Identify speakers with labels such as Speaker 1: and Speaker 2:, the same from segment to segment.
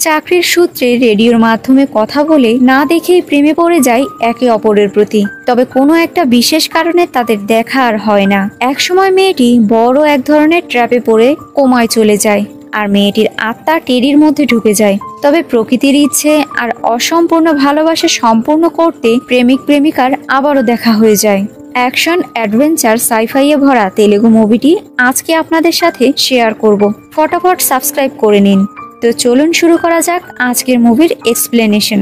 Speaker 1: চাকরির সূত্রে রেডিওর মাধ্যমে কথা বলে না দেখেই প্রেমে পড়ে যায় একে অপরের প্রতি। তবে কোনো একটা বিশেষ কারণে তাদের দেখা আর হয় না। একসময় মেয়েটি বড় এক ধরনের ট্র্যাপে পড়ে কোমায় চলে যায়, আর মেয়েটির আত্মা টেরির মধ্যে ঢুকে যায়। তবে প্রকৃতির ইচ্ছে আর অসম্পূর্ণ ভালোবাসা সম্পূর্ণ করতে প্রেমিক প্রেমিকার আবারও দেখা হয়ে যায়। অ্যাকশন অ্যাডভেঞ্চার সাইফাইয়ে ভরা তেলেগু মুভিটি আজকে আপনাদের সাথে শেয়ার করব। ফটাফট সাবস্ক্রাইব করে নিন। তো চলুন শুরু করা যাক আজকের মুভির এক্সপ্লেনেশন।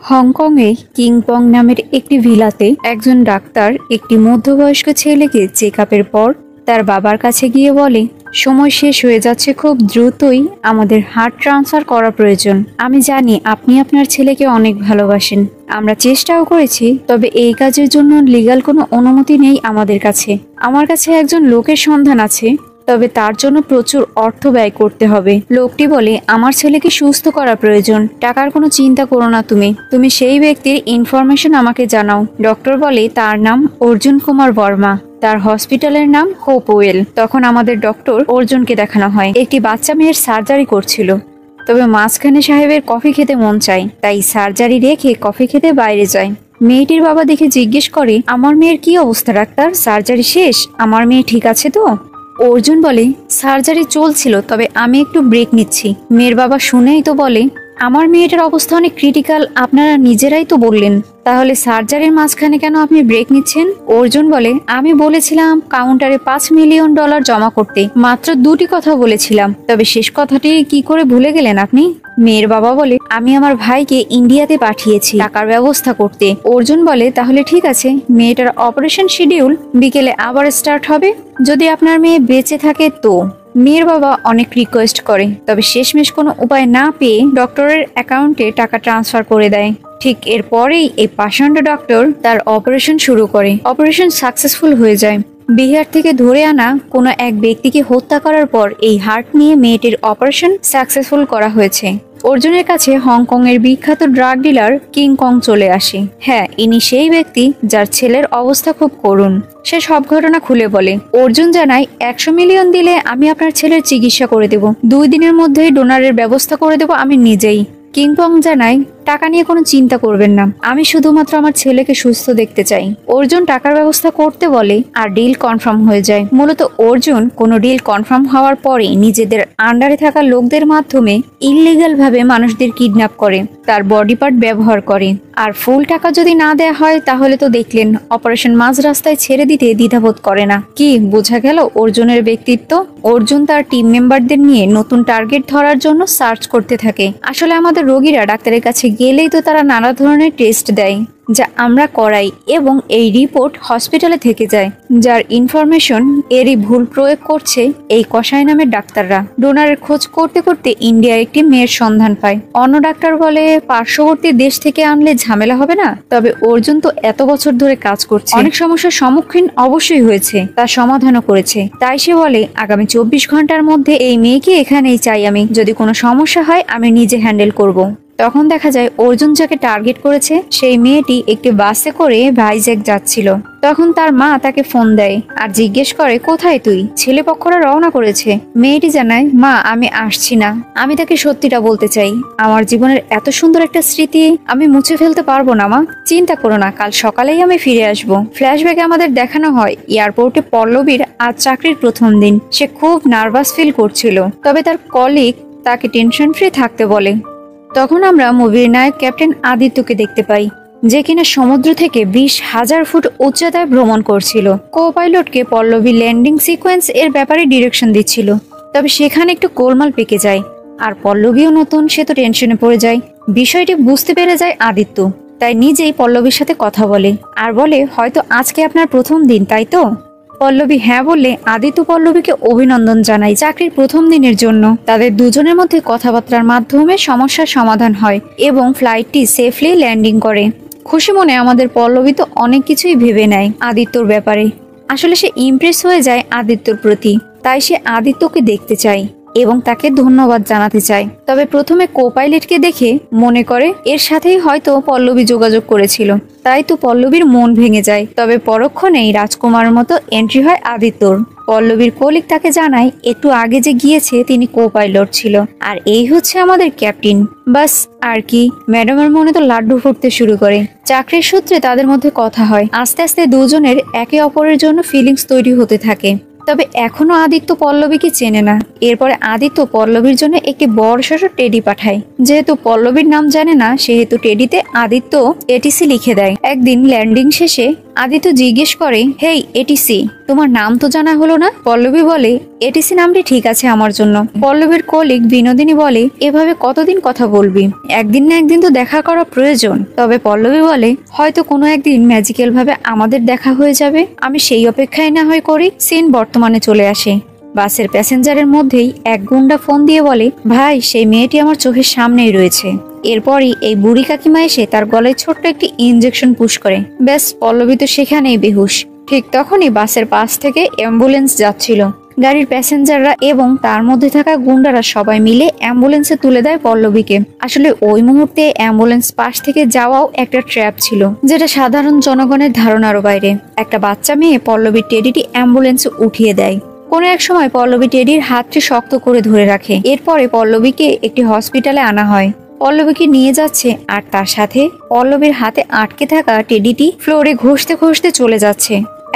Speaker 1: হংকংয়ে কিংপং নামের একটি ভিলাতে একজন ডাক্তার একটি মধ্যবয়স্ক ছেলেকে চেক আপের পর তার বাবার কাছে গিয়ে বলে, সময় শেষ হয়ে যাচ্ছে, খুব দ্রুতই আমাদের হার্ট ট্রান্সফার করা প্রয়োজন। আমি জানি আপনি আপনার ছেলেকে অনেক ভালোবাসেন, আমরা চেষ্টাও করেছি, তবে এই কাজের জন্য লিগ্যাল কোনো অনুমতি নেই আমাদের কাছে। আমার কাছে একজন লোকের সন্ধান আছে, তবে তার জন্য প্রচুর অর্থ ব্যয় করতে হবে। লোকটি বলে, আমার ছেলেকে সুস্থ করা প্রয়োজন, টাকার কোনো চিন্তা করো না, তুমি সেই ব্যক্তির ইনফরমেশন আমাকে জানাও। ডক্টর বলে, তার নাম অর্জুন কুমার বর্মা, তার হসপিটালের নাম হোপওয়েল। তখন আমাদের ডক্টর অর্জুনকে দেখানো হয় একটি বাচ্চা মেয়ের সার্জারি করছিল, তবে মাঝখানে সাহেবের কফি খেতে মন চায়, তাই সার্জারি রেখে কফি খেতে বাইরে যায়। মেয়েটির বাবা দেখে জিজ্ঞেস করে, আমার মেয়ের কি অবস্থা ডাক্তার, সার্জারি শেষ, আমার মেয়ে ঠিক আছে তো? অর্জুন বলে, সার্জারি চলছিল, তবে আমি একটু ব্রেক নিচ্ছি। মেয়ের বাবা শুনেই তো বলে, আমার মেয়েটার অবস্থা অনেক ক্রিটিক্যাল, আপনারা নিজেরাই তো বললেন, তাহলে সার্জারির মাঝখানে কেন আপনি ব্রেক নিচ্ছেন? অর্জুন বলে, আমি বলেছিলাম কাউন্টারে $5 মিলিয়ন জমা করতে, মাত্র দুটি কথা বলেছিলাম, তবে শেষ কথাটি কি করে ভুলে গেলেন আপনি? মেয়ের বাবা বলে, আমি আমার ভাইকে ইন্ডিয়াতে পাঠিয়েছি টাকার ব্যবস্থা করতে। অর্জুন বলে, তাহলে ঠিক আছে, মেয়েটার অপারেশন শিডিউল বিকেলে আবার স্টার্ট হবে, যদি আপনার মেয়ে বেঁচে থাকে তো। মেয়ের বাবা অনেক রিকোয়েস্ট করে, তবে শেষমেশ কোনো উপায় না পেয়ে ডক্টরের অ্যাকাউন্টে টাকা ট্রান্সফার করে দেয়। ঠিক এরপরেই এই পাষণ্ড ডক্টর তার অপারেশন শুরু করে। অপারেশন সাকসেসফুল হয়ে যায়। বিহার থেকে ধরে আনা কোনো এক ব্যক্তিকে হত্যা করার পর এই হার্ট নিয়ে মেয়েটির অপারেশন সাকসেসফুল করা হয়েছে। অর্জুনের কাছে হংকং এর বিখ্যাত ড্রাগ ডিলার কিংকং চলে আসে। হ্যাঁ, ইনি সেই ব্যক্তি যার ছেলের অবস্থা খুব করুণ। সে সব ঘটনা খুলে বলে। অর্জুন জানায়, 100 মিলিয়ন দিলে আমি আপনার ছেলের চিকিৎসা করে দেব, 2 দিনের মধ্যেই ডোনারের ব্যবস্থা করে দেব আমি নিজেই। কিংকং জানায়, টাকা নিয়ে কোনো চিন্তা করবেন না, আমি শুধুমাত্র আমার ছেলেকে সুস্থ দেখতে চাই। অর্জুন টাকার ব্যবস্থা করতে বলে আর ডিল কনফার্ম হয়ে যায়। মূলত অর্জুন কোনো ডিল কনফার্ম হওয়ার পরে নিজেদের আন্ডারে থাকা লোকদের মাধ্যমে ইললিগাল ভাবে মানুষদের কিডন্যাপ করে, তার বডি পার্ট ব্যবহার করে। আর ফুল টাকা যদি না দেয়া হয় তাহলে তো দেখলেন, অপারেশন মাঝ রাস্তায় ছেড়ে দিতে দ্বিধাবোধ করে না। কি বোঝা গেল অর্জুনের ব্যক্তিত্ব? অর্জুন তার টিম মেম্বারদের নিয়ে নতুন টার্গেট ধরার জন্য সার্চ করতে থাকে। আসলে আমাদের রোগীরা ডাক্তারের কাছে গেলেই তো তারা নানা ধরনের টেস্ট দেয়, যা আমরা করাই, এবং এই রিপোর্ট হসপিটালে থেকে যায়, যার ইনফরমেশন এরই ভুল প্রয়োগ করছে এই কসাই নামের ডাক্তাররা। ডোনারের খোঁজ করতে করতে ইন্ডিয়ার একটি মেয়ের সন্ধান পায়। অন্য ডাক্তার বলে, পার্শ্ববর্তী দেশ থেকে আনলে ঝামেলা হবে না, তবে অর্জুন তো এত বছর ধরে কাজ করছে, অনেক সমস্যার সম্মুখীন অবশ্যই হয়েছে, তার সমাধানও করেছে। তাই সে বলে, আগামী 24 ঘন্টার মধ্যে এই মেয়েকে এখানেই চাই আমি, যদি কোনো সমস্যা হয় আমি নিজে হ্যান্ডেল করব। তখন দেখা যায় অর্জুন যাকে টার্গেট করেছে সেই মেয়েটি একটি বাসে করে ভাইজ্যাক যাচ্ছিল। তখন তার মা তাকে ফোন দেয় আর জিজ্ঞেস করে, কোথায় তুই? ছেলে পক্ষরা রওনা করেছে। মেয়েটি জানায়, মা আমি আসছি না, আমি তাকে সত্যিটা বলতে চাই, আমার জীবনের এত সুন্দর একটা স্মৃতি আমি মুছে ফেলতে পারবো না মা, চিন্তা করো না, কাল সকালেই আমি ফিরে আসবো। ফ্ল্যাশব্যাকে আমাদের দেখানো হয় এয়ারপোর্টে পল্লবীর আজ চাকরির প্রথম দিন। সে খুব নার্ভাস ফিল করছিল, তবে তার কলিগ তাকে টেনশন ফ্রি থাকতে বলে। তখন আমরা মুভির নায়ক ক্যাপ্টেন আদিত্যকে দেখতে পাই, যে কিনা সমুদ্র থেকে 20,000 ফুট উচ্চতায় ভ্রমণ করছিল। কো পাইলটকে পল্লবী ল্যান্ডিং সিকোয়েন্স এর ব্যাপারে ডিরেকশন দিচ্ছিল, তবে সেখানে একটু গোলমাল পেকে যায়, আর পল্লবীও নতুন, সে তো টেনশনে পড়ে যায়। বিষয়টি বুঝতে পেরে যায় আদিত্য, তাই নিজেই পল্লবীর সাথে কথা বলে আর বলে, হয়তো আজকে আপনার প্রথম দিন, তাই তো? পল্লবী হ্যাঁ বললে আদিত্য পল্লবীকে অভিনন্দন জানায় চাকরির প্রথম দিনের জন্য। তাদের দুজনের মধ্যে কথাবার্তার মাধ্যমে সমস্যার সমাধান হয় এবং ফ্লাইটটি সেফলি ল্যান্ডিং করে। খুশি মনে আমাদের পল্লবী তো অনেক কিছুই ভেবে নেয় আদিত্যর ব্যাপারে। আসলে সে ইমপ্রেস হয়ে যায় আদিত্যর প্রতি, তাই সে আদিত্যকে দেখতে চায়। এবং তাকে ধন্যবাদ জানাতে চায়। তবে প্রথমে কোপাইলটকে দেখে মনে করে এর সাথেই হয়তো পল্লবী যোগাযোগ করেছিল, তাই তো পল্লবীর মন ভেঙে যায়। তবে পরক্ষণেই রাজকুমারের মতো এন্ট্রি হয় আদিত্যর। পল্লবীর কলিগ তাকে জানায় একটু আগে যে গিয়েছে তিনি কো-পাইলট ছিল, আর এই হচ্ছে আমাদের ক্যাপ্টেন। বাস আর কি, ম্যাডামের মনে তো লাড্ডু ফুটতে শুরু করে। চাকরির সূত্রে তাদের মধ্যে কথা হয়, আস্তে আস্তে দুজনের একে অপরের জন্য ফিলিংস তৈরি হতে থাকে। তবে এখনো আদিত্য পল্লবীকে চেনে না। এরপরে আদিত্য পল্লবীর জন্য একটি বড়সড় টেডি পাঠায়। যেহেতু পল্লবীর নাম জানে না, সেহেতু টেডিতে আদিত্য এটিসি লিখে দেয়। একদিন ল্যান্ডিং শেষে আদিত্য জিজ্ঞেস করে, হেই এটিসি, তোমার নাম তো জানা হলো না? পল্লবী বলে, এটিসি নামটি ঠিক আছে আমার জন্য। পল্লবীর কলিগ বিনোদিনী বলে, এভাবে কতদিন কথা বলবি? একদিন না একদিন তো দেখা করা প্রয়োজন। তবে পল্লবী বলে, হয়তো কোনো একদিন ম্যাজিক্যাল ভাবে আমাদের দেখা হয়ে যাবে, আমি সেই অপেক্ষায় না হয় করি। সিন বর্তমানে চলে আসে। বাসের প্যাসেঞ্জারের মধ্যেই এক গুন্ডা ফোন দিয়ে বলে, ভাই সেই মেয়েটি আমার চোখের সামনেই রয়েছে। এরপরই এই বুড়ি কাকিমা এসে তার গলায় ছোট্ট একটি ইনজেকশন পুশ করে। ব্যাস, পল্লবী তো সেখানেই বেহুশ। ঠিক তখনই বাসের পাশ থেকে অ্যাম্বুলেন্স যাচ্ছিল। গাড়ির প্যাসেঞ্জাররা এবং তার মধ্যে থাকা গুন্ডারা সবাই মিলে অ্যাম্বুলেন্সে তুলে দেয় পল্লবীকে। আসলে ওই মুহূর্তে অ্যাম্বুলেন্স পাশ থেকে যাওয়াও একটা ট্র্যাপ ছিল, যেটা সাধারণ জনগণের ধারণারও বাইরে। একটা বাচ্চা মেয়ে পল্লবীর টেডিটি অ্যাম্বুলেন্সে উঠিয়ে দেয়। কোনো এক সময় পল্লবী টেডির হাতটি শক্ত করে ধরে রাখে। এরপরে পল্লবীকে একটি হসপিটালে আনা হয়। পল্লবীকে নিয়ে যাচ্ছে, আর তার সাথে পল্লবীর হাতে আটকে থাকা টেডিটি ফ্লোরে ঘষতে ঘষতে চলে যাচ্ছে।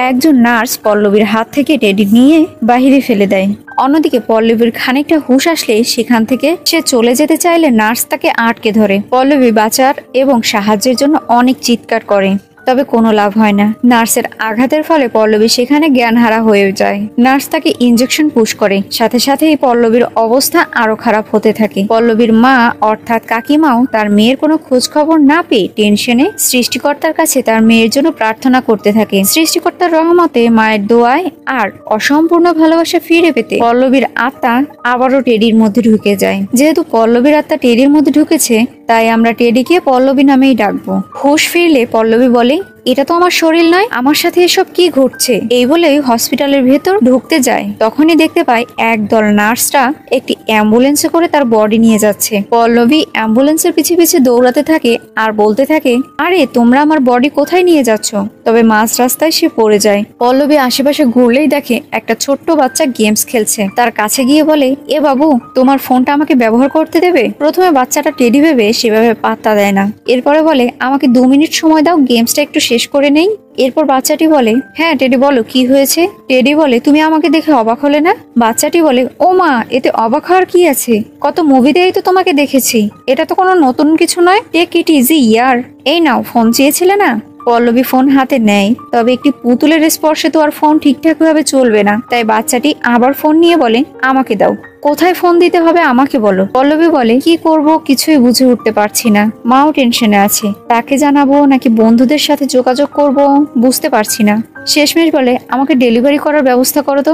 Speaker 1: একজন নার্স পল্লবীর হাত থেকে টেডি নিয়ে বাহিরে ফেলে দেয়। অন্যদিকে পল্লবীর খানিকটা হুঁশ আসলে সেখান থেকে সে চলে যেতে চাইলে নার্স তাকে আটকে ধরে। পল্লবী বাঁচার এবং সাহায্যের জন্য অনেক চিৎকার করে, তবে কোনো লাভ হয় না। নার্সের আঘাতের ফলে পল্লবী সেখানে জ্ঞানহারা হয়ে যায়। নার্স তাকে ইনজেকশন পুশ করে, সাথে সাথেই পল্লবীর অবস্থা আরো খারাপ হতে থাকে। পল্লবীর মা অর্থাৎ কাকিমাও তার মেয়ের কোনো খোঁজ খবর না পেয়ে টেনশনে সৃষ্টিকর্তার কাছে তার মেয়ের জন্য প্রার্থনা করতে থাকে। সৃষ্টিকর্তার রহমতে, মায়ের দোয়ায় আর অসম্পূর্ণ ভালোবাসা ফিরে পেতে পল্লবীর আত্মা আবারও টেডির মধ্যে ঢুকে যায়। যেহেতু পল্লবীর আত্মা টেডির মধ্যে ঢুকেছে, তাই আমরা টেডিকে পল্লবী নামেই ডাকবো। হুঁশ ফিরলে পল্লবী বলে, এটা তো আমার শরীর নয়, আমার সাথে এসব কি ঘটছে? এই বলেই হসপিটালের ভেতর ঢুকতে যায়। তখনই দেখতে পায় একদল নার্সরা একটি অ্যাম্বুলেন্সে করে তার বডি নিয়ে যাচ্ছে। পল্লবী অ্যাম্বুলেন্সের পিছে পিছে দৌড়াতে থাকে আর বলতে থাকে, আরে তোমরা আমার বডি কোথায় নিয়ে যাচ্ছ? তবে মাঝ রাস্তায় সে পড়ে যায়। পল্লবী আশেপাশে ঘুরলেই দেখে একটা ছোট্ট বাচ্চা গেমস খেলছে। তার কাছে গিয়ে বলে, এ বাবু, তোমার ফোনটা আমাকে ব্যবহার করতে দেবে? প্রথমে বাচ্চাটা টেডি ভেবে সেভাবে পাত্তা দেয় না। এরপরে বলে, আমাকে 2 মিনিট সময় দাও, গেমসটা একটু শেষ করে নেই। এরপর বাচ্চাটি বলে, হ্যাঁ টেডি বলো, কি হয়েছে? টেডি বলে, তুমি আমাকে দেখে অবাক হলে না? বাচ্চাটি বলে, ও মা, এতে অবাক হওয়ার কি আছে? কত মুভিতেই তো তোমাকে দেখেছি, এটা তো কোনো নতুন কিছু নয়। টেক ইট ইজি ইয়ার। এই নাও, ফোন চেয়েছিলে না? পল্লবী ফোন হাতে নেয়, তবে একটি পুতুলের স্পর্শে তো আর ফোন ঠিকঠাক ভাবে চলবে না। তাই বাচ্চাটি আবার ফোন নিয়ে বলে, আমাকে দাও। কোথায় ফোন দিতে হবে আমাকে বলো। পল্লবী বলে, কি করব কিছুই বুঝে উঠতে পারছি না। মাও টেনশনে আছে, তাকে জানাবো নাকি বন্ধুদের সাথে যোগাযোগ করব বুঝতে পারছি না। শেষমেশ বলে, আমাকে ডেলিভারি করার ব্যবস্থা করো তো।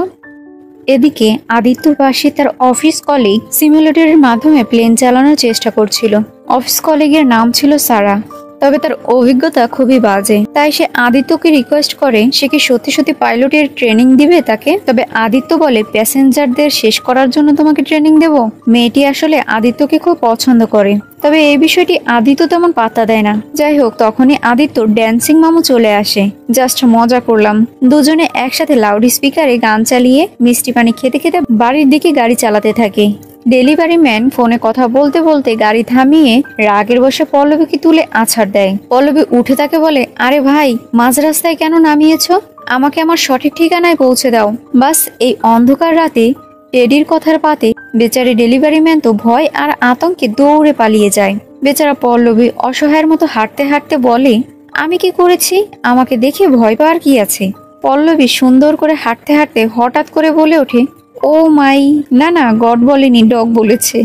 Speaker 1: এদিকে আদিত্যর পাশে তার অফিস কলিগ সিমুলেটরের মাধ্যমে প্লেন চালানোর চেষ্টা করছিল। অফিস কলিগের নাম ছিল সারা, তবে তার অভিজ্ঞতা খুবই বাজে। তাই সে আদিত্যকে রিকোয়েস্ট করে সে কি সত্যি সত্যি পাইলটের ট্রেনিং দিবে তাকে। তবে আদিত্য বলে, প্যাসেঞ্জারদের শেষ করার জন্য তোমাকে ট্রেনিং দেব। মেয়েটি আসলে আদিত্যকে খুব পছন্দ করে, তবে এই বিষয়টি আদিত্য তেমন পাত্তা দেয় না। যাই হোক, তখনই আদিত্য ড্যান্সিং মামু চলে আসে। জাস্ট মজা করলাম। দুজনে একসাথে লাউড স্পিকারে গান চালিয়ে মিষ্টি পানি খেতে খেতে বাড়ির দিকে গাড়ি চালাতে থাকে। ডেলিভারি ম্যান ফোনে কথা বলতে বলতে গাড়ি থামিয়ে রাগের বসে পল্লবীকে তুলে আছাড় দেয়। পল্লবী উঠে তাকে বলে, আরে ভাই, মাঝ রাস্তায় কেন নামিয়েছ? আমাকে আমার সঠিক ঠিকানায় পৌঁছে দাও। বাস, এই অন্ধকার রাতে টেডির কথার পাতে বেচারি ডেলিভারি ম্যান তো ভয় আর আতঙ্কে দৌড়ে পালিয়ে যায়। বেচারা পল্লবী অসহায়ের মতো হাঁটতে হাঁটতে বলে, আমি কি করেছি? আমাকে দেখে ভয় পাওয়ার কি আছে? পল্লবী সুন্দর করে হাঁটতে হাঁটতে হঠাৎ করে বলে ওঠে, ও মাই, না না, গড বলেনি, ডগ বলেছে।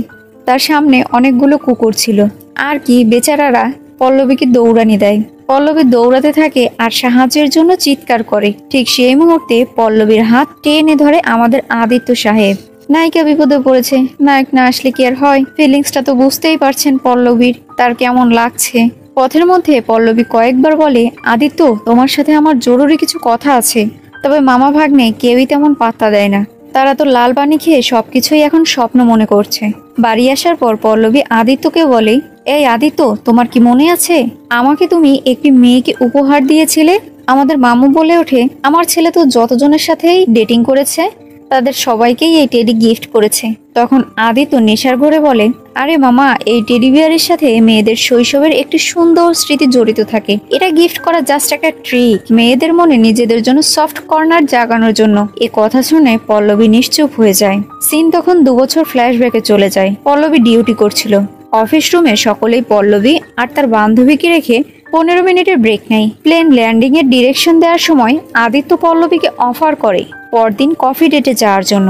Speaker 1: তার সামনে অনেকগুলো কুকুর ছিল। আর কি, বেচারারা পল্লবীকে দৌড়ানি দেয়। পল্লবী দৌড়াতে থাকে আর সাহায্যের জন্য চিৎকার করে। ঠিক সেই মুহূর্তে পল্লবীর হাত টেনে ধরে আমাদের আদিত্য সাহেব। নায়িকা বিপদে পড়েছে, নায়ক না আসলে কি আর হয়? ফিলিংসটা তো বুঝতেই পারছেন পল্লবীর, তার কেমন লাগছে। পথের মধ্যে পল্লবী কয়েকবার বলে, আদিত্য, তোমার সাথে আমার জরুরি কিছু কথা আছে। তবে মামা ভাগ্নে কেউই তেমন পাত্তা দেয় না। তারা তো লাল পানি খেয়ে সবকিছুই এখন স্বপ্ন মনে করছে। বাড়ি আসার পর পল্লবী আদিত্যকে বলে, এই আদিত্য, তোমার কি মনে আছে আমাকে তুমি একটি মেয়েকে উপহার দিয়েছিলে? আমাদের মামু বলে ওঠে, আমার ছেলে তো যতজনের সাথেই ডেটিং করেছে তাদের সবাইকেই এই টেডি গিফট করেছে। তখন আদিত্য নেশার ঘরে বলে, আরে মামা, এই টেডি বিয়ারের সাথে মেয়েদের শৈশবের একটি সুন্দর স্মৃতি জড়িত থাকে। এটা গিফট করা জাস্ট একটা ট্রিক, মেয়েদের মনে নিজেদের জন্য সফট কর্নার জাগানোর জন্য। এ কথা শুনে পল্লবী নিশ্চুপ হয়ে যায়। সিন তখন 2 বছর ফ্ল্যাশব্যাকে চলে যায়। পল্লবী ডিউটি করছিল। অফিস রুমে সকলেই পল্লবী আর তার বান্ধবীকে রেখে 15 মিনিটের ব্রেক নেয়। প্লেন ল্যান্ডিং এর ডিরেকশন দেওয়ার সময় আদিত্য পল্লবীকে অফার করে পরদিন কফি ডেটে যাওয়ার জন্য,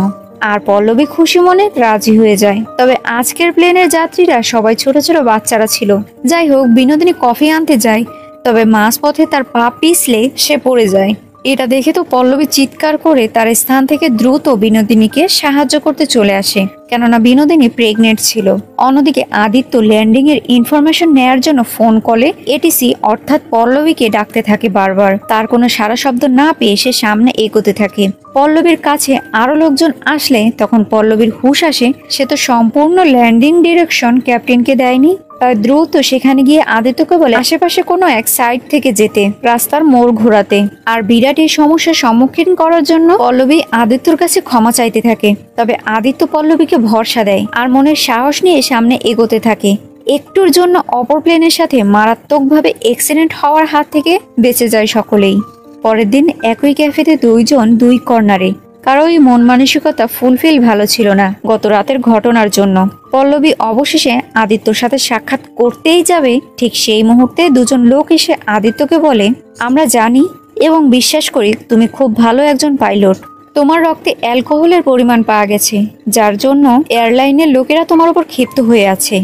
Speaker 1: আর পল্লবী খুশি মনে রাজি হয়ে যায়। তবে আজকের প্লেনের যাত্রীরা সবাই ছোট ছোট বাচ্চারা ছিল। যাই হোক, বিনোদিনী কফি আনতে যায়, তবে মাঝপথে তার পা পিছলে সে পড়ে যায়। এটা দেখে তো পল্লবী চিৎকার করে তার স্থান থেকে দ্রুত বিনোদিনীকে সাহায্য করতে চলে আসে, কেননা বিনোদিনী প্রেগনেন্ট ছিল। অন্যদিকে আদিত্য ল্যান্ডিং এর ইনফরমেশন নেয়ার জন্য ফোন কলে এটিসি অর্থাৎ পল্লবীকে ডাকতে থাকে বারবার। তার কোনো সারা শব্দ না পেয়ে সে সামনে এগোতে থাকে। পল্লবীর কাছে আরো লোকজন আসলে তখন পল্লবীর হুঁশ আসে, সে তো সম্পূর্ণ ল্যান্ডিং ডিরেকশন ক্যাপ্টেনকে দেয়নি। তাই দ্রুত সেখানে গিয়ে আদিত্যকে বলে আশেপাশে কোনো এক সাইড থেকে যেতে, রাস্তার মোড় ঘোরাতে। আর বিরাট এই সমস্যার সম্মুখীন করার জন্য পল্লবী আদিত্যর কাছে ক্ষমা চাইতে থাকে। তবে আদিত্য পল্লবীকে ভরসা দেয় আর মনের সাহস নিয়ে সামনে এগোতে থাকে। একটুর জন্য অপর প্লেনের সাথে মারাত্মকভাবে অ্যাক্সিডেন্ট হওয়ার হাত থেকে বেঁচে যায় সকলেই। পরের দিন একই ক্যাফেতে দুইজন দুই কর্নারে। কারোই মন মানসিকতা ফুলফিল ভালো ছিল না গত রাতের ঘটনার জন্য। পল্লবী অবশেষে আদিত্যর সাথে সাক্ষাৎ করতেই যাবে, ঠিক সেই মুহূর্তে দুজন লোক এসে আদিত্যকে বলে, আমরা জানি এবং বিশ্বাস করি তুমি খুব ভালো একজন পাইলট। তোমার রক্তে অ্যালকোহলের পরিমাণ পাওয়া গেছে, যার জন্য এয়ারলাইনের লোকেরা তোমার উপর ক্ষিপ্ত হয়ে আছে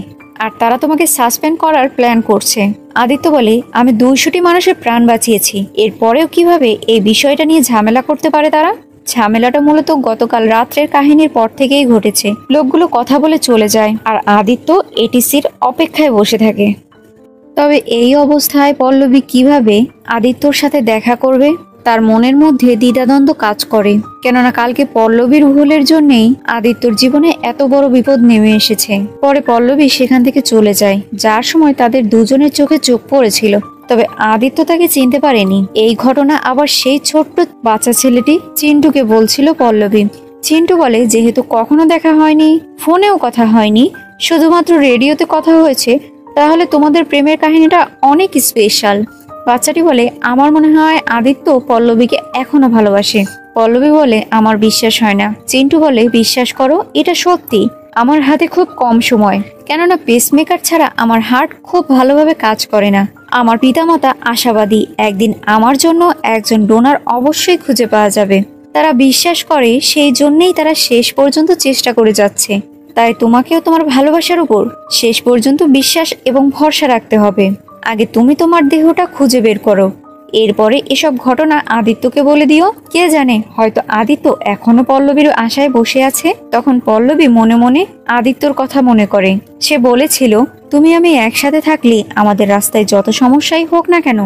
Speaker 1: আর তারা তোমাকে সাসপেন্ড করার প্ল্যান করছে। আদিত্য বলে, আমি 200টি মানুষের প্রাণ বাঁচিয়েছি, এরপরেও কিভাবে এই বিষয়টা নিয়ে ঝামেলা করতে পারে তারা? ঝামেলাটা মূলত গতকাল রাত্রের কাহিনীর পর থেকেই ঘটেছে। লোকগুলো কথা বলে চলে যায় আর আদিত্য এটিসির অপেক্ষায় বসে থাকে। তবে এই অবস্থায় পল্লবী কিভাবে আদিত্যর সাথে দেখা করবে তার মনের মধ্যে দ্বিধাদ্বন্দ্ব কাজ করে, কেননা কালকে পল্লবীর ভুলের জন্যেই আদিত্যর জীবনে এত বড় বিপদ নেমে এসেছে। পরে পল্লবী সেখান থেকে চলে যায়, যার সময় তাদের দুজনের চোখে চোখ পড়েছিল। তবে আদিত্য তাকে চিনতে পারেনি। এই ঘটনা আবার সেই ছোট্ট বাচ্চা ছেলেটি চিন্টুকে বলছিল পল্লবী। চিন্টু বলে, যেহেতু কখনো দেখা হয়নি, ফোনেও কথা হয়নি, শুধুমাত্র রেডিওতে কথা হয়েছে, তাহলে তোমাদের প্রেমের কাহিনীটা অনেক স্পেশাল। বাচ্চাটি বলে, আমার মনে হয় আদিত্য পল্লবীকে এখনো ভালোবাসে। পল্লবী বলে, আমার বিশ্বাস হয় না। চিন্টু বলে, বিশ্বাস করো, এটা সত্যি। আমার হাতে খুব কম সময়, কেননা পেসমেকার ছাড়া আমার হার্ট খুব ভালোভাবে কাজ করে না। আমার পিতামাতা আশাবাদী একদিন আমার জন্য একজন ডোনার অবশ্যই খুঁজে পাওয়া যাবে। তারা বিশ্বাস করে, সেই জন্যই তারা শেষ পর্যন্ত চেষ্টা করে যাচ্ছে। তাই তোমাকেও তোমার ভালোবাসার উপর শেষ পর্যন্ত বিশ্বাস এবং ভরসা রাখতে হবে। আগে তুমি তোমার দেহটা খুঁজে বের করো, এরপরে এসব ঘটনা আদিত্যকে বলে দিও। কে জানে, হয়তো আদিত্য এখনো পল্লবীর আশায় বসে আছে। তখন পল্লবী মনে মনে আদিত্যর কথা মনে করে। সে বলেছিল, তুমি আমি একসাথে থাকলে আমাদের রাস্তায় যত সমস্যাই হোক না কেন,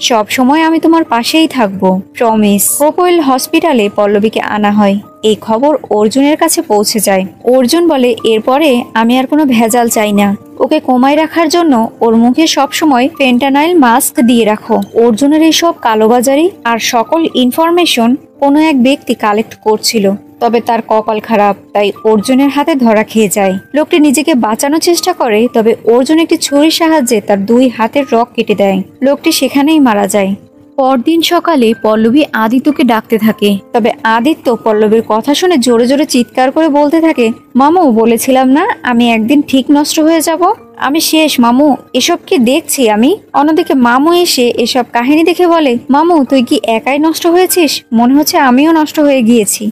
Speaker 1: সব সময় আমি তোমার পাশেই থাকবো, প্রমিস। হোপওয়েল হসপিটালে পল্লবীকে আনা হয়। এই খবর অর্জুনের কাছে পৌঁছে যায়। অর্জুন বলে, এরপরে আমি আর কোনো ভেজাল চাই না। ওকে কোমায় রাখার জন্য ওর মুখে সবসময় ফেন্টানাইল মাস্ক দিয়ে রাখো। অর্জুনের এইসব কালোবাজারি আর সকল ইনফরমেশন কোনো এক ব্যক্তি কালেক্ট করছিল। তবে তার কপাল খারাপ, তাই অর্জুনের হাতে ধরা খেয়ে যায়। লোকটি নিজেকে বাঁচানোর চেষ্টা করে, তবে অর্জুন একটি ছুরির সাহায্যে তার 2 হাতের রক কেটে দেয়। লোকটি সেখানেই মারা যায়। পরদিন সকালে পল্লবী আদিত্যকে ডাকতে থাকে। তবে আদিত্য পল্লবীর কথা শুনে জোরে জোরে চিৎকার করে বলতে থাকে, মামু, বলেছিলাম না আমি একদিন ঠিক নষ্ট হয়ে যাব? আমি শেষ মামু, এসব কি দেখছি আমি? অন্যদিকে মামু এসে এসব কাহিনী দেখে বলে, মামু, তুই কি একাই নষ্ট হয়েছিস? মনে হচ্ছে আমিও নষ্ট হয়ে গিয়েছি।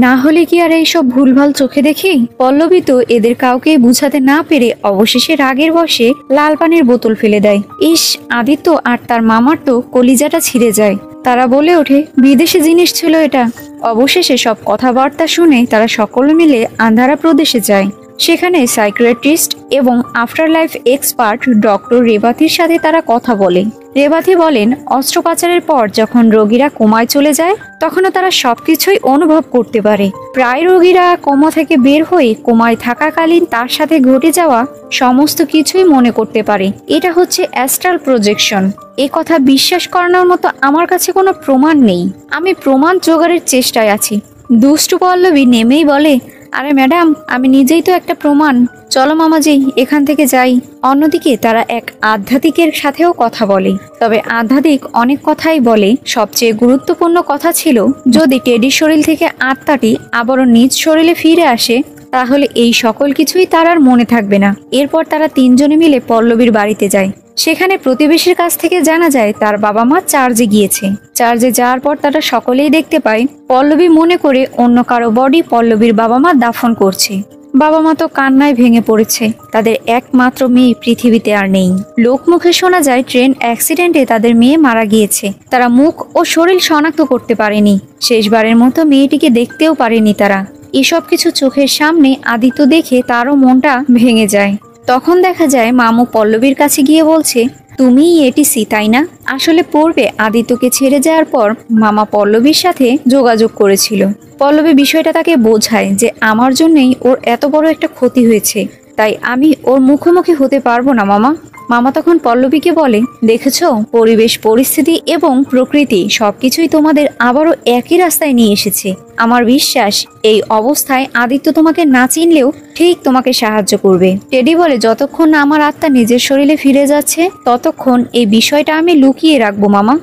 Speaker 1: না হলে কি আর এইসব ভুলভাল চোখে দেখি? পল্লবী তো এদের কাউকে বুঝাতে না পেরে অবশেষে রাগের বশে লাল পানির বোতল ফেলে দেয়। ইস, আদিত্য আর তার মামার তো কলিজাটা ছিঁড়ে যায়। তারা বলে ওঠে, বিদেশি জিনিস ছিল এটা। অবশেষে সব কথাবার্তা শুনে তারা সকলে মিলে আন্ধারা প্রদেশে যায়। সেখানে সাইকিয়াট্রিস্ট এবং আফটার লাইফ এক্সপার্ট ডক্টর রেবাতির সাথে তারা কথা বলে। রেবাতি বলেন, অস্ত্রোপচারের পর যখন রোগীরা কোমায় চলে যায় তখনও তারা সবকিছুই অনুভব করতে পারে। প্রায় রোগীরা কোমা থেকে বের হয়ে কোমায় থাকাকালীন তার সাথে ঘটে যাওয়া সমস্ত কিছুই মনে করতে পারে। এটা হচ্ছে অ্যাস্ট্রাল প্রজেকশন। এ কথা বিশ্বাস করানোর মতো আমার কাছে কোনো প্রমাণ নেই। আমি প্রমাণ জোগাড়ের চেষ্টায় আছি। দুষ্টু পল্লবী নেমেই বলে, আরে ম্যাডাম, আমি নিজেই তো একটা প্রমাণ। চলো মামাজি, এখান থেকে যাই। অন্যদিকে তারা এক আধ্যাত্মিকের সাথেও কথা বলে। তবে আধ্যাত্মিক অনেক কথাই বলে। সবচেয়ে গুরুত্বপূর্ণ কথা ছিল, যদি টেডির শরীর থেকে আত্মাটি আবারও নিজ শরীরে ফিরে আসে তাহলে এই সকল কিছুই তার আর মনে থাকবে না। এরপর তারা তিনজনে মিলে পল্লবীর বাড়িতে যায়। সেখানে প্রতিবেশীর কাছ থেকে জানা যায় তার বাবা মা চার্জে গিয়েছে। চার্জে যাওয়ার পর তারা সকলেই দেখতে পায় পল্লবী মনে করে অন্য কারো বডি পল্লবীর বাবা মা দাফন করছে। বাবা মা তো কান্নায় ভেঙে পড়েছে। তাদের একমাত্র মেয়ে পৃথিবীতে আর নেই। লোকমুখে শোনা যায় ট্রেন অ্যাক্সিডেন্টে তাদের মেয়ে মারা গিয়েছে। তারা মুখ ও শরীর শনাক্ত করতে পারেনি। শেষবারের মতো মেয়েটিকে দেখতেও পারেনি তারা। এসব কিছু চোখের সামনে আদিত্য দেখে তারও মনটা ভেঙে যায়। তখন দেখা যায় মামু পল্লবীর কাছে গিয়ে বলছে, তুমিই এটিসি তাই না? আসলে পূর্বে আদিত্যকে ছেড়ে যাওয়ার পর মামা পল্লবীর সাথে যোগাযোগ করেছিল। পল্লবী বিষয়টা তাকে বোঝায় যে আমার জন্যই ওর এত বড় একটা ক্ষতি হয়েছে, তাই আমি ওর মুখোমুখি হতে পারবো না মামা। মামা তখন পল্লবীকে বলে, দেখেছো, পরিবেশ, পরিস্থিতি এবং প্রকৃতি সবকিছুই তোমাদের আবারও একই রাস্তায় নিয়ে এসেছে। আমার বিশ্বাস এই অবস্থায় আদিত্য তোমাকে না চিনলেও ঠিক তোমাকে সাহায্য করবে। টেডি বলে, যতক্ষণ না আমার আত্মা নিজের শরীরে ফিরে যাচ্ছে ততক্ষণ এই বিষয়টা আমি লুকিয়ে রাখবো মামা।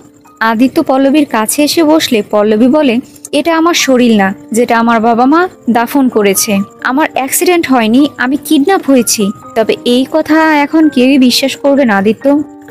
Speaker 1: আদিত্য পল্লবীর কাছে এসে বসলে পল্লবী বলে, এটা আমার শরীর না যেটা আমার বাবা মা দাফন করেছে। আমার অ্যাক্সিডেন্ট হয়নি, আমি কিডন্যাপ হয়েছি। তবে এই কথা এখন কেউই বিশ্বাস করবে না আদিত্য।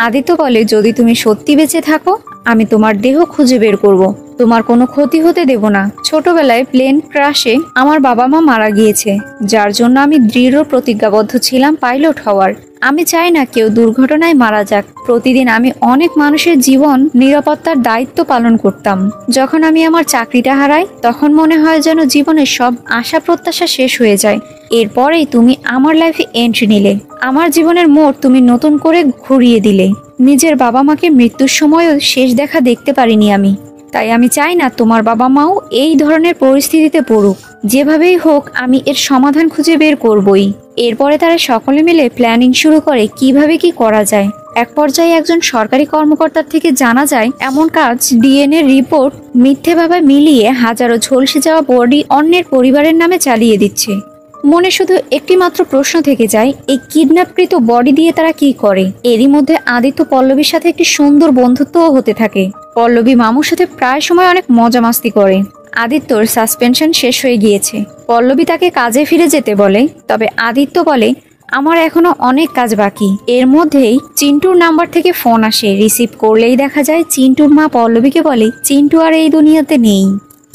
Speaker 1: আদিত্য বলে, যদি তুমি সত্যি বেঁচে থাকো আমি তোমার দেহ খুঁজে বের করব। তোমার কোনো ক্ষতি হতে দেব না। ছোটবেলায় প্লেন ক্রাশে আমার বাবা মা মারা গিয়েছে, যার জন্য আমি দৃঢ় প্রতিজ্ঞাবদ্ধ ছিলাম পাইলট হওয়ার। আমি চাই না কেউ দুর্ঘটনায় মারা যাক। প্রতিদিন আমি অনেক মানুষের জীবন নিরাপত্তার দায়িত্ব পালন করতাম। যখন আমি আমার চাকরিটা হারাই তখন মনে হয় যেন জীবনের সব আশা প্রত্যাশা শেষ হয়ে যায়। এরপরেই তুমি আমার লাইফে এন্ট্রি নিলে। আমার জীবনের মোড় তুমি নতুন করে ঘুরিয়ে দিলে। নিজের বাবা মাকে মৃত্যুর সময়ও শেষ দেখা দেখতে পারিনি আমি। তাই আমি চাই না তোমার বাবা মাও এই ধরনের পরিস্থিতিতে পড়ুক। যেভাবেই হোক আমি এর সমাধান খুঁজে বের করবই। এরপরে তারা সকলে মিলে প্ল্যানিং শুরু করে কিভাবে কি করা যায়। এক পর্যায়ে একজন সরকারি কর্মকর্তার থেকে জানা যায় এমন কাজ ডিএনএ রিপোর্ট মিথ্যেভাবে মিলিয়ে হাজারো ঝলসে যাওয়া বডি অন্যের পরিবারের নামে চালিয়ে দিচ্ছে। মনে শুধু একটি মাত্র প্রশ্ন থেকে যায়, এই কিডন্যাপকৃত বডি দিয়ে তারা কি করে? এরই মধ্যে আদিত্য পল্লবীর সাথে একটি সুন্দর বন্ধুত্বও হতে থাকে। পল্লবী মামুর সাথে প্রায় সময় অনেক মজা মাস্তি করে। আদিত্যর সাসপেনশন শেষ হয়ে গিয়েছে। পল্লবী তাকে কাজে ফিরে যেতে বলে, তবে আদিত্য বলে, আমার এখনো অনেক কাজ বাকি। এর মধ্যেই চিন্টুর নাম্বার থেকে ফোন আসে। রিসিভ করলেই দেখা যায় চিন্টুর মা পল্লবীকে বলে, চিন্টু আর এই দুনিয়াতে নেই।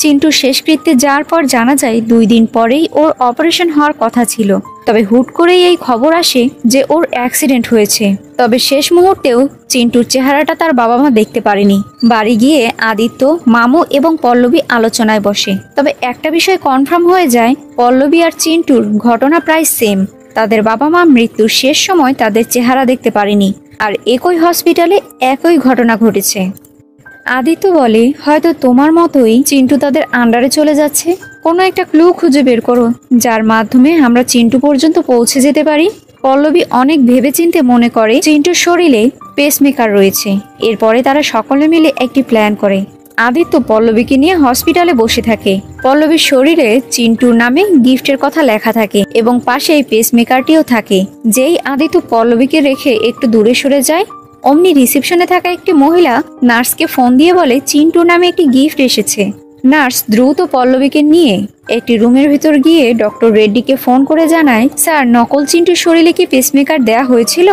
Speaker 1: চিন্টু শেষকৃত্যে যাওয়ার পর জানা যায় 2 দিন পরেই ওর অপারেশন হওয়ার কথা ছিল। তবে হুট করেই এই খবর আসে যে ওর অ্যাক্সিডেন্ট হয়েছে। তবে শেষ মুহূর্তেও চিন্টুর চেহারাটা তার বাবা মা দেখতে পারেনি। বাড়ি গিয়ে আদিত্য, মামু এবং পল্লবী আলোচনায় বসে। তবে একটা বিষয় কনফার্ম হয়ে যায়, পল্লবী আর চিন্টুর ঘটনা প্রায় সেম। তাদের বাবা মা মৃত্যুর শেষ সময় তাদের চেহারা দেখতে পারেনি, আর একই হসপিটালে একই ঘটনা ঘটেছে। আদিত্য বলে, হয়তো তোমার মতোই চিন্টু তাদের আন্ডারে চলে যাচ্ছে। কোনো একটা ক্লু খুঁজে বের করো যার মাধ্যমে আমরা চিন্টু পর্যন্ত পৌঁছে যেতে পারি। পল্লবী অনেক ভেবেচিন্তে মনে করে চিন্টুর শরীরে পেসমেকার রয়েছে। এরপরে তারা সকলে মিলে একটি প্ল্যান করে। আদিত্য পল্লবীকে নিয়ে হসপিটালে বসে থাকে। পল্লবীর শরীরে চিন্টুর নামে গিফটের কথা লেখা থাকে এবং পাশেই পেসমেকারটিও থাকে। যেই আদিত্য পল্লবীকে রেখে একটু দূরে সরে যায়, অমনি রিসেপশনে থাকা একটি মহিলা নার্সকে ফোন দিয়ে বলে, চিন্টু নামে একটি গিফট এসেছে। নার্স দ্রুত পল্লবীকে নিয়ে একটি রুমের ভিতর গিয়ে ডক্টর রেড্ডিকে ফোন করে জানায়, স্যার, নকল চিন্টুর শরীরে কি পেসমেকার দেয়া হয়েছিল?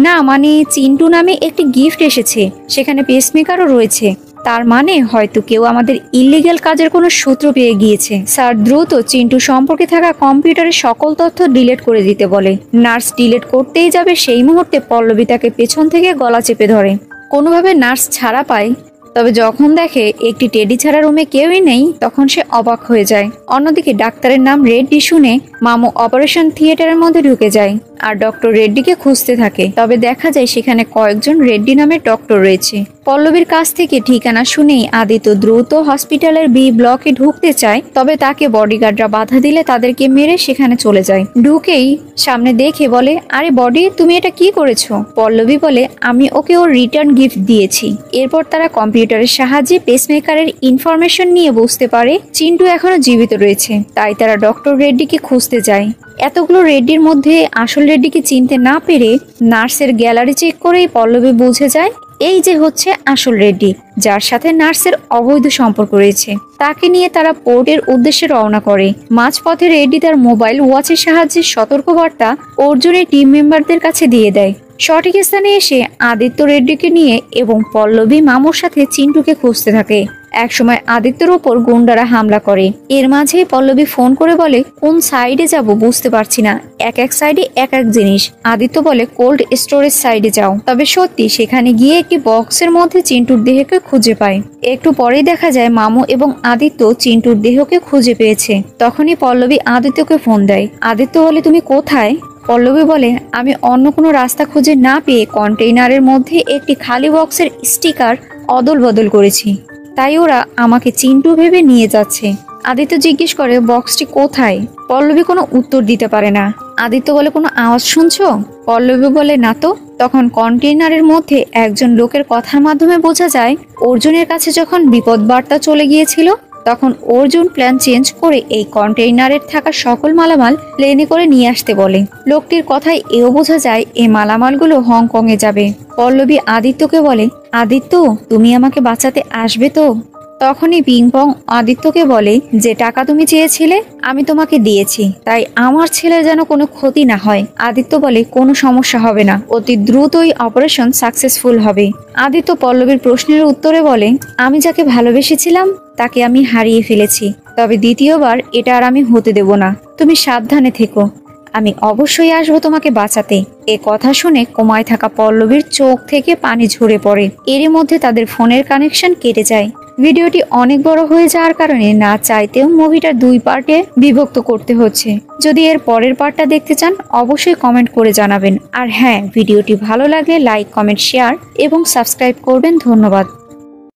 Speaker 1: না, মানে চিন্টু নামে একটি গিফট এসেছে, সেখানে পেসমেকারও রয়েছে। তার মানে হয়তো কেউ আমাদের ইলিগ্যাল কাজের কোনো সূত্র পেয়ে গিয়েছে। স্যার দ্রুত চিন্টু সম্পর্কে থাকা কম্পিউটারের সকল তথ্য ডিলিট করে দিতে বলে। নার্স ডিলিট করতেই যাবে, সেই মুহূর্তে পল্লবী তাকে পেছন থেকে গলা চেপে ধরে। কোনোভাবে নার্স ছাড়া পায়। তবে যখন দেখে একটি টেডি ছাড়া রুমে কেউই নেই তখন সে অবাক হয়ে যায়। অন্যদিকে ডাক্তারের নাম রেড্ডি শুনে মামু অপারেশন থিয়েটারের মধ্যে ঢুকে যায় আর ডক্টর রেড্ডিকে খুঁজতে থাকে। তবে দেখা যায় সেখানে কয়েকজন রেড্ডি নামের ডক্টর রয়েছে। পল্লবীর কাছ থেকে ঠিকানা শুনেই আদিত্য দ্রুত হসপিটালের বি ব্লকে ঢুকতে চায়, তবে তাকে বডিগার্ডরা বাধা দিলে তাদেরকে মেরে সেখানে চলে যায়। ঢুকেই সামনে দেখে বলে, আরে বডি, তুমি এটা কি করেছো? পল্লবী বলে, আমি ওকে ওর রিটার্ন গিফট দিয়েছি। এরপর তারা কম্পিউটারের সাহায্যে পেসমেকারের ইনফরমেশন নিয়ে বুঝতে পারে চিন্টু এখনো জীবিত রয়েছে। তাই তারা ডক্টর রেড্ডিকে খুঁজতে যায়। এতগুলো রেড্ডির মধ্যে আসল রেড্ডিকে চিনতে না পেরে নার্সের গ্যালারি চেক করেই পল্লবী বুঝে যায় এই যে হচ্ছে আসল রেড্ডি, যার সাথে নার্সের অবৈধ সম্পর্ক রয়েছে। তাকে নিয়ে তারা পোর্টের উদ্দেশ্যে রওনা করে। মাঝপথে রেড্ডি তার মোবাইল ওয়াচের সাহায্যে সতর্কবার্তা অর্জুনের টিম মেম্বারদের কাছে দিয়ে দেয়। সঠিক স্থানে এসে আদিত্য রেড্ডিকে নিয়ে এবং পল্লবী মামুর সাথে চিন্টুকে খুঁজতে থাকে। একসময় আদিত্যর ওপর গুন্ডারা হামলা করে। এর মাঝে পল্লবী ফোন করে বলে, কোন সাইডে যাব বুঝতে পারছি না, এক এক সাইডে এক এক জিনিস। আদিত্য বলে, কোল্ড স্টোরেজ সাইডে যাও। তবে সত্যি সেখানে গিয়ে একটি বক্সের মধ্যে চিন্টুর দেহকে খুঁজে পায়। একটু পরেই দেখা যায় মামু এবং আদিত্য চিন্টুর দেহকে খুঁজে পেয়েছে। তখনই পল্লবী আদিত্যকে ফোন দেয়। আদিত্য বলে, তুমি কোথায়? পল্লবী বলে, আমি অন্য কোনো রাস্তা খুঁজে না পেয়ে কন্টেইনারের মধ্যে একটি খালি বক্সের স্টিকার অদল বদল করেছি, তাই ওরা আমাকে চিন্টু ভেবে নিয়ে যাচ্ছে। আদিত্য জিজ্ঞেস করে, বক্সটি কোথায়? পল্লবী কোনো উত্তর দিতে পারে না। আদিত্য বলে, কোনো আওয়াজ শুনছো? পল্লবী বলে, না তো। তখন কন্টেইনারের মধ্যে একজন লোকের কথার মাধ্যমে বোঝা যায় অর্জুনের কাছে যখন বিপদ বার্তা চলে গিয়েছিল তখন অর্জুন প্ল্যান চেঞ্জ করে এই কন্টেইনারের থাকা সকল মালামাল প্লেনে করে নিয়ে আসতে বলে। লোকটির কথায় এও বোঝা যায় এই মালামালগুলো হংকং এ যাবে। পল্লবী আদিত্যকে বলে, আদিত্য, তুমি আমাকে বাঁচাতে আসবে তো? তখনই পিংপং আদিত্যকে বলে, যে টাকা তুমি চেয়েছিলে আমি তোমাকে দিয়েছি, তাই আমার ছেলের যেন কোনো ক্ষতি না হয়। আদিত্য বলে, কোনো সমস্যা হবে না, অতি দ্রুতই অপারেশন সাকসেসফুল হবে। আদিত্য পল্লবীর প্রশ্নের উত্তরে বলে, আমি যাকে ভালোবেসেছিলাম তাকে আমি হারিয়ে ফেলেছি, তবে দ্বিতীয়বার এটা আর আমি হতে দেব না। তুমি সাবধানে থেকো, আমি অবশ্যই আসবো তোমাকে বাঁচাতে। এ কথা শুনে কোমায় থাকা পল্লবীর চোখ থেকে পানি ঝরে পড়ে। এরই মধ্যে তাদের ফোনের কানেকশন কেটে যায়। ভিডিওটি অনেক বড় হয়ে যাওয়ার কারণে না চাইতেও মুভিটা 2 পার্টে বিভক্ত করতে হচ্ছে। যদি এর পরের পার্টটা দেখতে চান অবশ্যই কমেন্ট করে জানাবেন। আর হ্যাঁ, ভিডিওটি ভালো লাগলে লাইক, কমেন্ট, শেয়ার এবং সাবস্ক্রাইব করবেন। ধন্যবাদ।